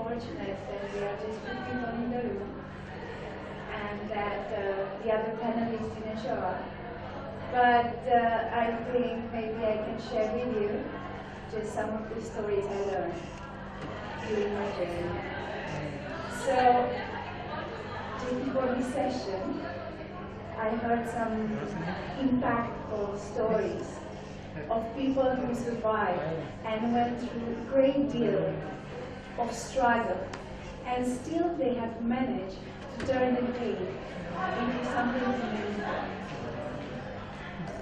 fortunate that we are just 2 people in the room and that the other panelists didn't show up. But I think maybe I can share with you just some of the stories I learned during my journey. So, just before this session, I heard some impactful stories of people who survived and went through a great deal of struggle, and still they have managed to turn the pain into something meaningful.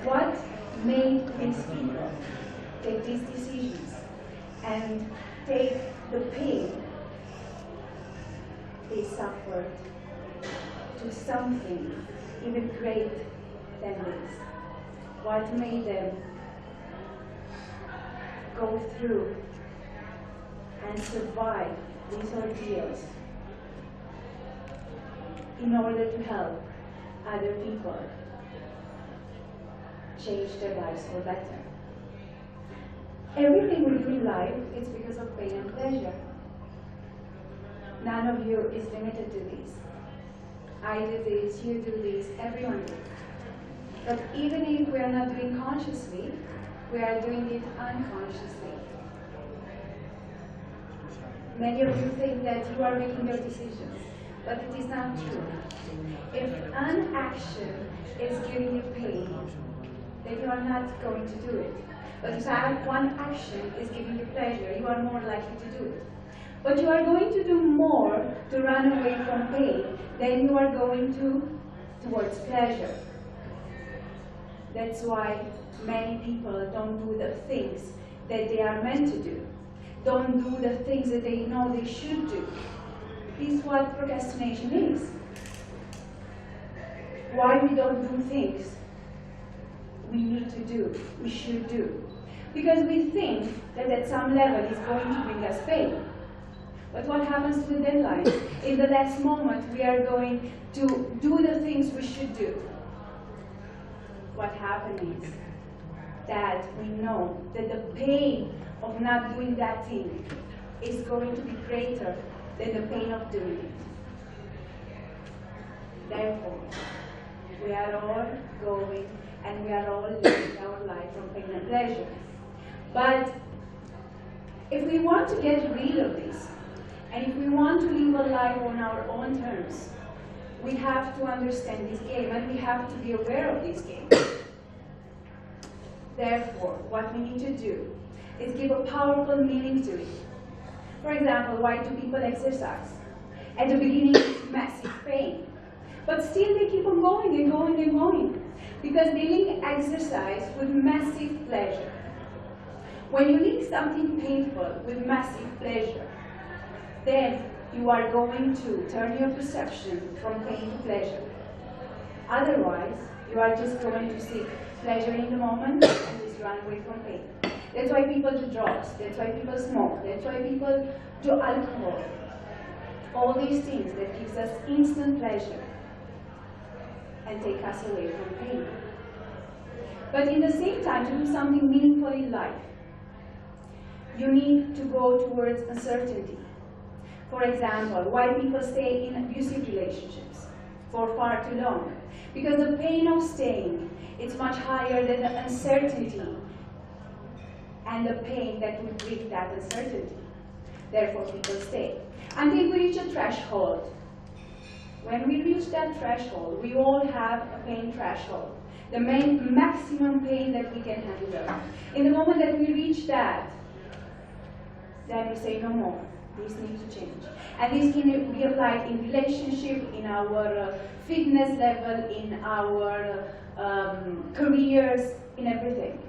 What made these people take these decisions and take the pain they suffered to something even greater than this? What made them go through and survive these ordeals in order to help other people change their lives for better? Everything we do in life is because of pain and pleasure. None of you is limited to this. I do this, you do this, everyone does. But even if we are not doing consciously, we are doing it unconsciously. Many of you think that you are making your decisions, but it is not true. If an action is giving you pain, then you are not going to do it. But if one action is giving you pleasure, you are more likely to do it. But you are going to do more to run away from pain than you are going to towards pleasure. That's why many people don't do the things that they are meant to do. Don't do the things that they know they should do. This is what procrastination is. Why we don't do things we need to do, we should do. Because we think that at some level it's going to bring us pain. But what happens to the deadline? In the last moment we are going to do the things we should do. What happens is that we know that the pain of not doing that thing is going to be greater than the pain of doing it. Therefore, we are all going and we are all living our life from pain and pleasure. But if we want to get rid of this, and if we want to live a life on our own terms, we have to understand this game and we have to be aware of this game. Therefore, what we need to do is give a powerful meaning to it. For example, why do people exercise? At the beginning, it's massive pain. But still they keep on going and going and going. Because they link exercise with massive pleasure. When you link something painful with massive pleasure, then you are going to turn your perception from pain to pleasure. Otherwise, you are just going to seek pleasure in the moment and just run away from pain. That's why people do drugs, that's why people smoke, that's why people do alcohol. All these things that gives us instant pleasure and take us away from pain. But in the same time, to do something meaningful in life, you need to go towards uncertainty. For example, why people stay in abusive relationships for far too long? Because the pain of staying is much higher than the uncertainty and the pain that would bring that uncertainty. Therefore, people stay. Until we reach a threshold. When we reach that threshold, we all have a pain threshold. The maximum pain that we can handle. In the moment that we reach that, then we say no more. This needs to change. And this can be applied in relationship, in our fitness level, in our careers, in everything.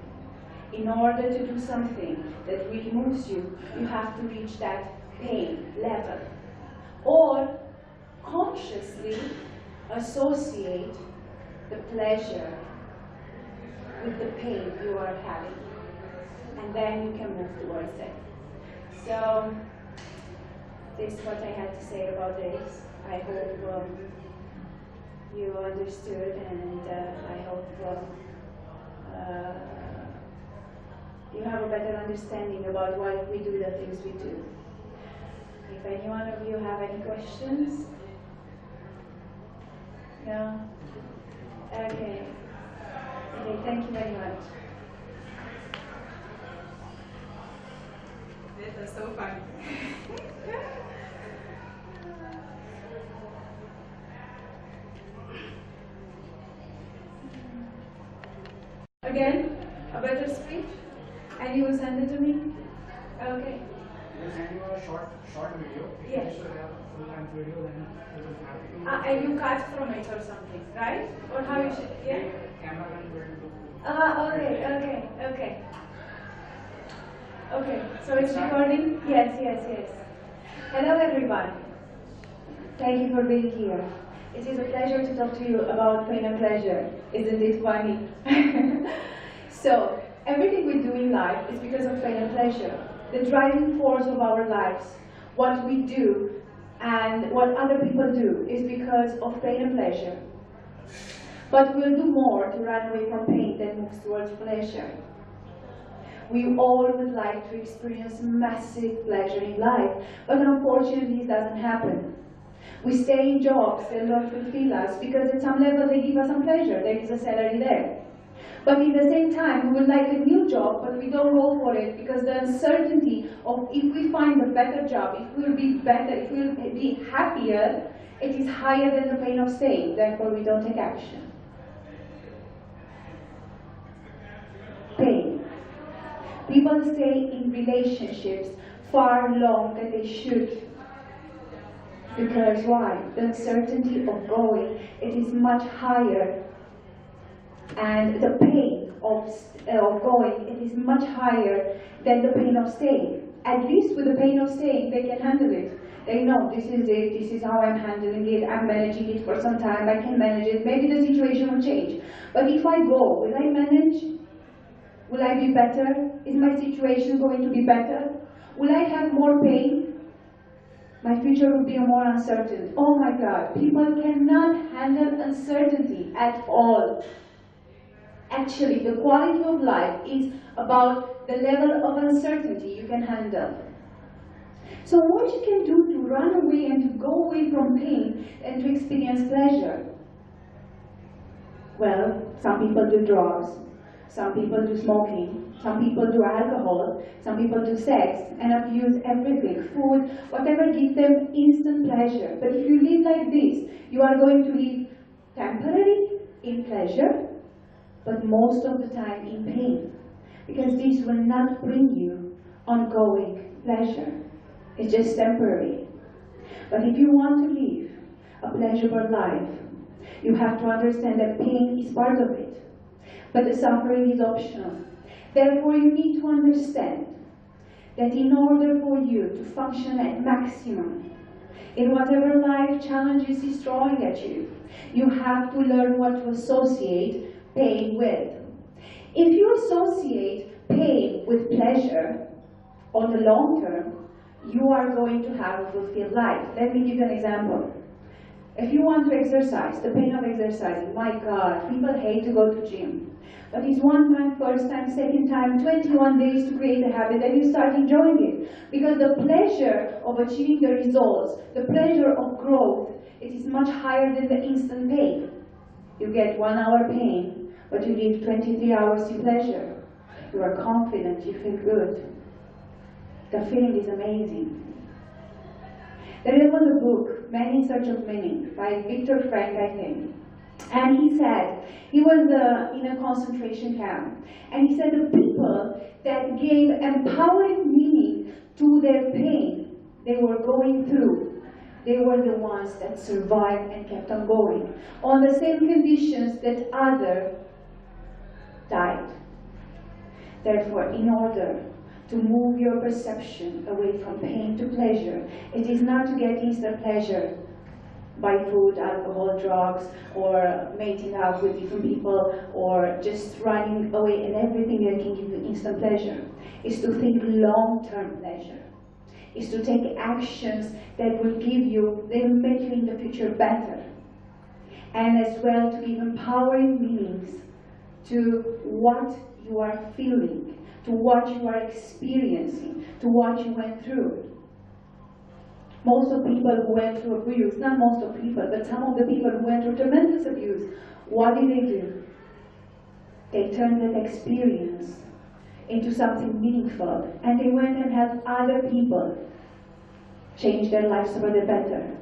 In order to do something that really moves you, you have to reach that pain level. Or consciously associate the pleasure with the pain you are having. And then you can move towards it. So, this is what I had to say about this. I hope you understood, and I hope you have a better understanding about why we do the things we do. If I Any one of you have any questions? No? Okay. Okay, thank you very much. This is so fun. Again, a better speech? And you will send it to me? Okay. We'll send you a short video. If Yes. you wish to have a full-length video, then we will be happy to. And you cut from it or something, right? Or how you should, yeah? Cameraman will do. Okay. Okay, so it's recording? Yes. Hello everyone. Thank you for being here. It is a pleasure to talk to you about pain and pleasure. Isn't it funny? So, everything we do in life is because of pain and pleasure. The driving force of our lives, what we do and what other people do is because of pain and pleasure. But we'll do more to run away from pain than move towards pleasure. We all would like to experience massive pleasure in life, but unfortunately it doesn't happen. We stay in jobs that don't fulfill us because at some level they give us some pleasure, there is a salary there. But at the same time, we would like a new job, but we don't go for it because the uncertainty of if we find a better job, if we'll be better, if we'll be happier, it is higher than the pain of staying, therefore we don't take action. Pain. People stay in relationships far longer than they should. Because why? The uncertainty of going, it is much higher. And the pain of going, it is much higher than the pain of staying. At least with the pain of staying, they can handle it. They know this is it, this is how I'm handling it, I'm managing it for some time, I can manage it, maybe the situation will change. But if I go, will I manage? Will I be better? Is my situation going to be better? Will I have more pain? My future will be more uncertain. Oh my God, people cannot handle uncertainty at all. Actually, the quality of life is about the level of uncertainty you can handle. So what you can do to run away and to go away from pain and to experience pleasure? Well, some people do drugs, some people do smoking, some people do alcohol, some people do sex and abuse everything, food, whatever gives them instant pleasure. But if you live like this, you are going to live temporarily in pleasure, but most of the time in pain, because this will not bring you ongoing pleasure. It's just temporary. But if you want to live a pleasurable life, you have to understand that pain is part of it, but the suffering is optional. Therefore, you need to understand that in order for you to function at maximum, in whatever life challenges is throwing at you, you have to learn what to associate pain with. If you associate pain with pleasure on the long term, you are going to have a fulfilled life. Let me give you an example. If you want to exercise, the pain of exercising, my God, people hate to go to gym. But it's one time, first time, second time, 21 days to create a habit, and you start enjoying it. Because the pleasure of achieving the results, the pleasure of growth, it is much higher than the instant pain. You get 1 hour pain, but you live 23 hours in pleasure. You are confident, you feel good. The feeling is amazing. There was a book, Man in Search of Meaning, by Viktor Frankl, I think. And he said, he was in a concentration camp, and he said the people that gave empowering meaning to their pain they were going through, they were the ones that survived and kept on going, on the same conditions that others died. Therefore, in order to move your perception away from pain to pleasure, it is not to get instant pleasure by food, alcohol, drugs, or mating out with different people, or just running away and everything that can give you instant pleasure. It's to think long-term pleasure. It's to take actions that will give you, they will make you in the future better. And as well to give empowering meanings to what you are feeling, to what you are experiencing, to what you went through. Most of people who went through abuse, not most of people, but some of the people who went through tremendous abuse, what did they do? They turned that experience into something meaningful, and they went and helped other people change their lives for the better.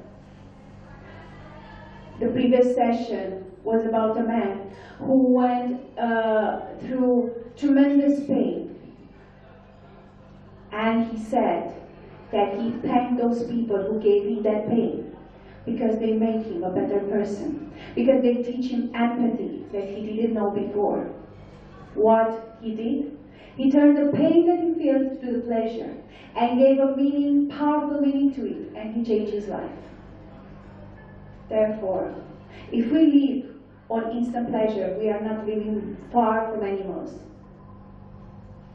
The previous session was about a man who went through tremendous pain, and he said that he thanked those people who gave him that pain because they made him a better person, because they teach him empathy that he didn't know before. What he did? He turned the pain that he felt to the pleasure and gave a meaning, powerful meaning to it, and he changed his life. Therefore, if we live on instant pleasure, we are not living far from animals.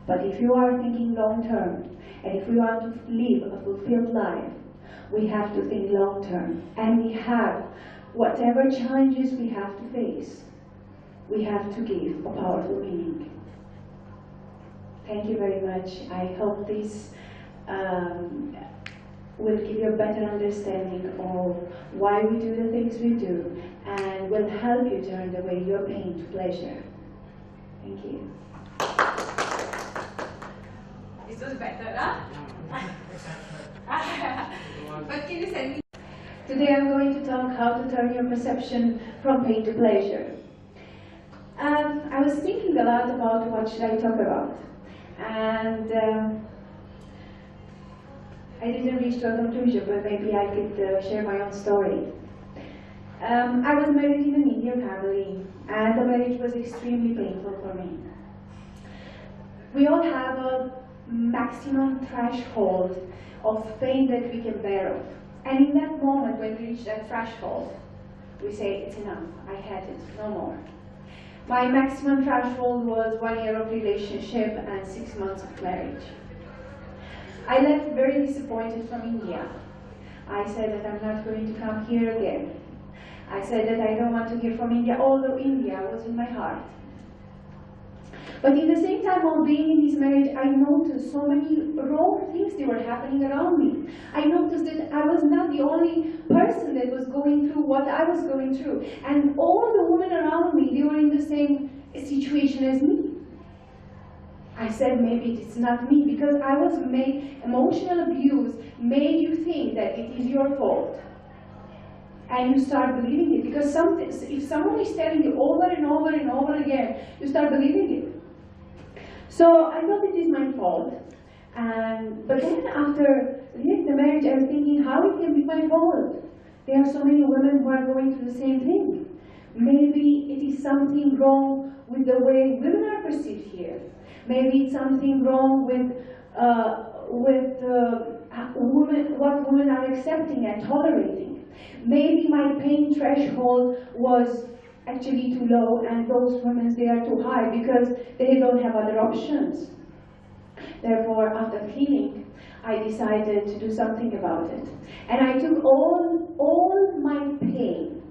But if you are thinking long term, and if we want to live a fulfilled life, we have to think long term. And we have, whatever challenges we have to face, we have to give a powerful meaning. Thank you very much. I hope this will give you a better understanding of why we do the things we do, and will help you turn away your pain to pleasure. Thank you. This was better, huh? But can you send me? Today I'm going to talk how to turn your perception from pain to pleasure. I was thinking a lot about what should I talk about, and I didn't reach to a conclusion, but maybe I could share my own story. I was married in an Indian family, and the marriage was extremely painful for me. We all have a maximum threshold of pain that we can bear of. And in that moment, when we reach that threshold, we say, it's enough, I had it, no more. My maximum threshold was 1 year of relationship and 6 months of marriage. I left very disappointed from India. I said that I'm not going to come here again. I said that I don't want to hear from India, although India was in my heart. But in the same time, while being in this marriage, I noticed so many wrong things that were happening around me. I noticed that I was not the only person that was going through what I was going through. And all the women around me, they were in the same situation as me. I said, maybe it's not me, because I was made, emotional abuse made you think that it is your fault. And you start believing it, because if someone is telling you over and over and over again, you start believing it. So I thought it is my fault. But then after leaving the marriage, I was thinking, how it can be my fault? There are so many women who are going through the same thing. Maybe it is something wrong with the way women are perceived here. Maybe it's something wrong with what women are accepting and tolerating. Maybe my pain threshold was actually too low, and those women, they are too high because they don't have other options. Therefore, after healing, I decided to do something about it. And I took all my pain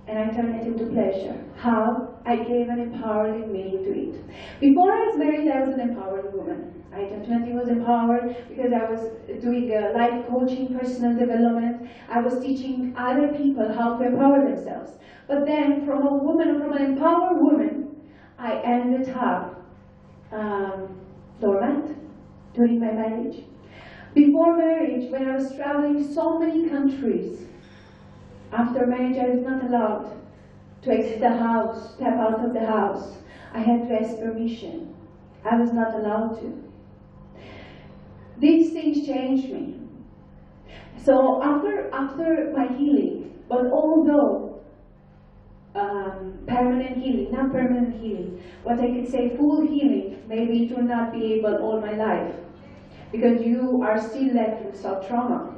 and I turned it into pleasure. How? I gave an empowering meaning to it. Before I was married, I was an empowered woman. I definitely was empowered because I was doing life coaching, personal development. I was teaching other people how to empower themselves. But then, from an empowered woman, I ended up dormant during my marriage. Before marriage, when I was traveling so many countries, after marriage, I was not allowed to exit the house, step out of the house. I had to ask permission. I was not allowed to. These things changed me. So after my healing, but although permanent healing, not permanent healing, what I could say full healing, maybe it will not be able all my life, because you are still left with some trauma.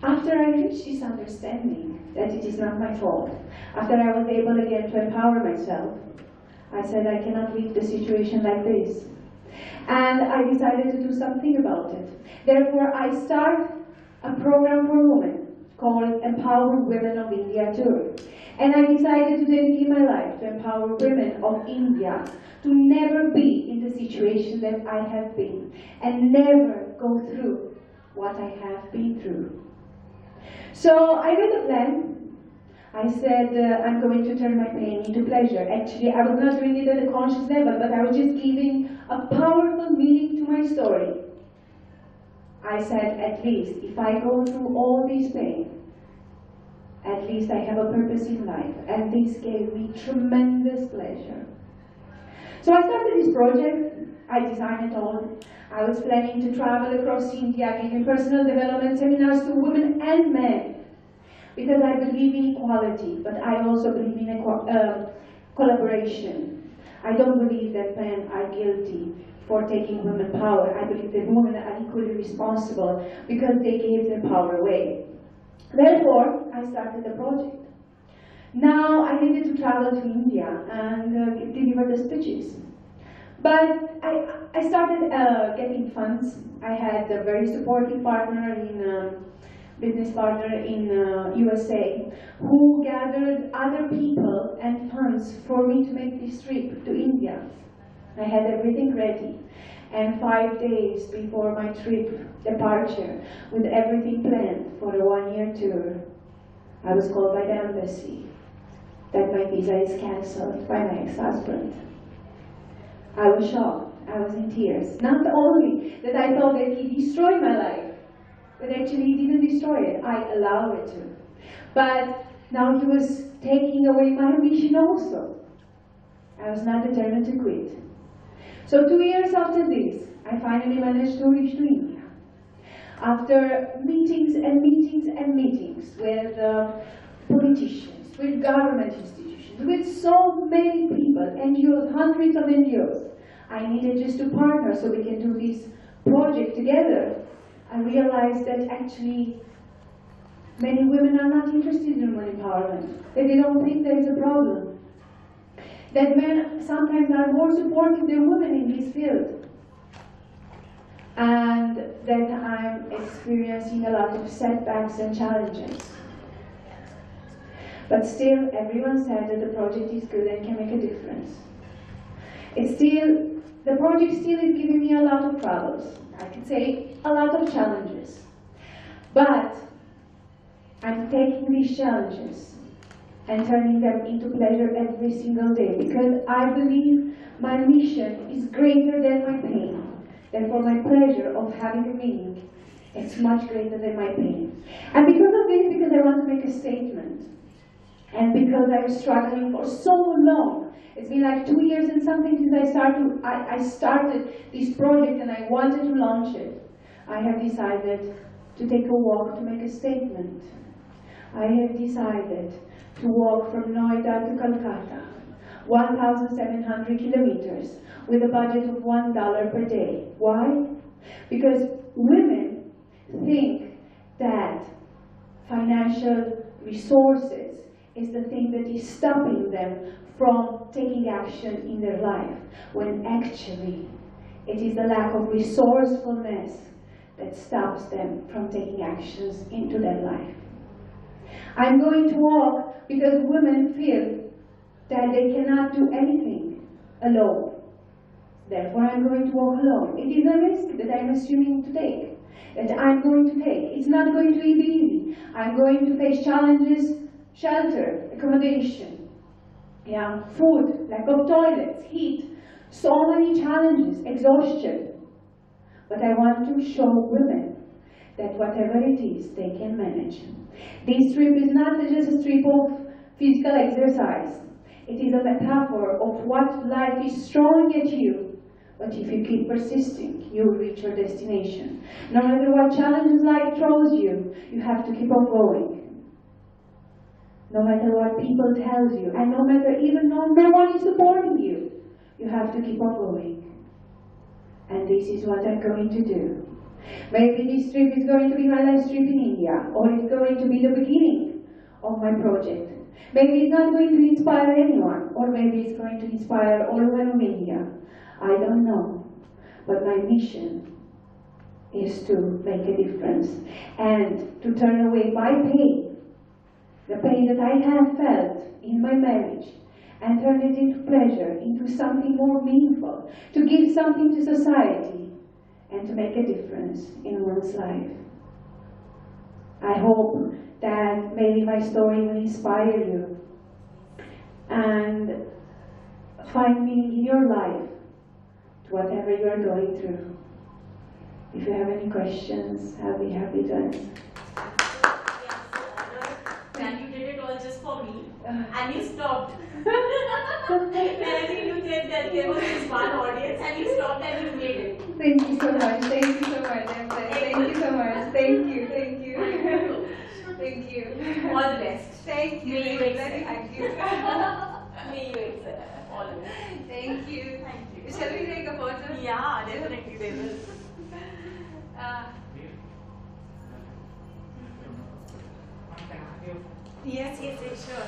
After I reached this understanding that it is not my fault, after I was able again to empower myself, I said I cannot leave the situation like this. And I decided to do something about it. Therefore, I start a program for women called Empower Women of India Tour. And I decided to dedicate my life to empower women of India to never be in the situation that I have been, and never go through what I have been through. So I made a plan. I said, I'm going to turn my pain into pleasure. Actually, I was not doing it at a conscious level, but I was just giving a powerful meaning to my story. I said, at least, if I go through all this pain, at least I have a purpose in life. And this gave me tremendous pleasure. So I started this project. I designed it all. I was planning to travel across India, giving personal development seminars to women and men. Because I believe in equality, but I also believe in collaboration. I don't believe that men are guilty for taking women power. I believe that women are equally responsible because they gave their power away. Therefore, I started the project. Now I needed to travel to India and deliver the speeches. But I started getting funds. I had a very supportive partner business partner in USA, who gathered other people and funds for me to make this trip to India. I had everything ready, and 5 days before my trip departure, with everything planned for a one-year tour, I was called by the embassy that my visa is cancelled by my ex-husband. I was shocked, I was in tears. Not only that I thought that he destroyed my life, but actually he didn't destroy it, I allowed it to. But now he was taking away my mission also. I was not determined to quit. So 2 years after this, I finally managed to reach to India. After meetings and meetings and meetings with politicians, with government institutions, with so many people, NGOs, hundreds of NGOs, I needed just to partner so we can do this project together. I realized that actually many women are not interested in women empowerment, that they don't think there is a problem, that men sometimes are more supportive than women in this field, and that I'm experiencing a lot of setbacks and challenges. But still, everyone said that the project is good and can make a difference. The project still is giving me a lot of troubles. I could say a lot of challenges. But I'm taking these challenges and turning them into pleasure every single day, because I believe my mission is greater than my pain. Therefore, my pleasure of having a meaning is much greater than my pain. And because of this, because I want to make a statement, and because I was struggling for so long, it's been like 2 years and something since I started this project and I wanted to launch it. I have decided to take a walk to make a statement. I have decided to walk from Noida to Calcutta, 1,700 kilometers, with a budget of $1 per day. Why? Because women think that financial resources is the thing that is stopping them from taking action in their life, when actually it is the lack of resourcefulness that stops them from taking actions into their life. I'm going to walk because women feel that they cannot do anything alone. Therefore, I'm going to walk alone. It is a risk that I'm assuming to take, that I'm going to take. It's not going to be easy. I'm going to face challenges: shelter, accommodation, food, lack of toilets, heat, so many challenges, exhaustion. But I want to show women that whatever it is, they can manage. This trip is not just a trip of physical exercise. It is a metaphor of what life is throwing at you. But if you keep persisting, you will reach your destination. No matter what challenges life throws you, you have to keep on going. No matter what people tell you, and no matter even no one is supporting you, you have to keep on going. And this is what I'm going to do. Maybe this trip is going to be my last trip in India, or it's going to be the beginning of my project. Maybe it's not going to inspire anyone, or maybe it's going to inspire all women of India. I don't know. But my mission is to make a difference and to turn away my pain, the pain that I have felt in my marriage, and turn it into pleasure, into something more meaningful, to give something to society, and to make a difference in one's life. I hope that maybe my story will inspire you and find meaning in your life to whatever you are going through. If you have any questions, I'll be happy to answer. And you did it all just for me, and you stopped. And I think you said that there was this one audience, and you stopped and you made it. Thank you so much. Thank you so much. Thank you so much. Thank you. Thank you. Thank you. All the best. Thank you. May you excel. Thank you. May you excel. All the best. Thank you. Thank you. Shall we take a photo? Yeah, definitely they will. Can I have your Yes, sure.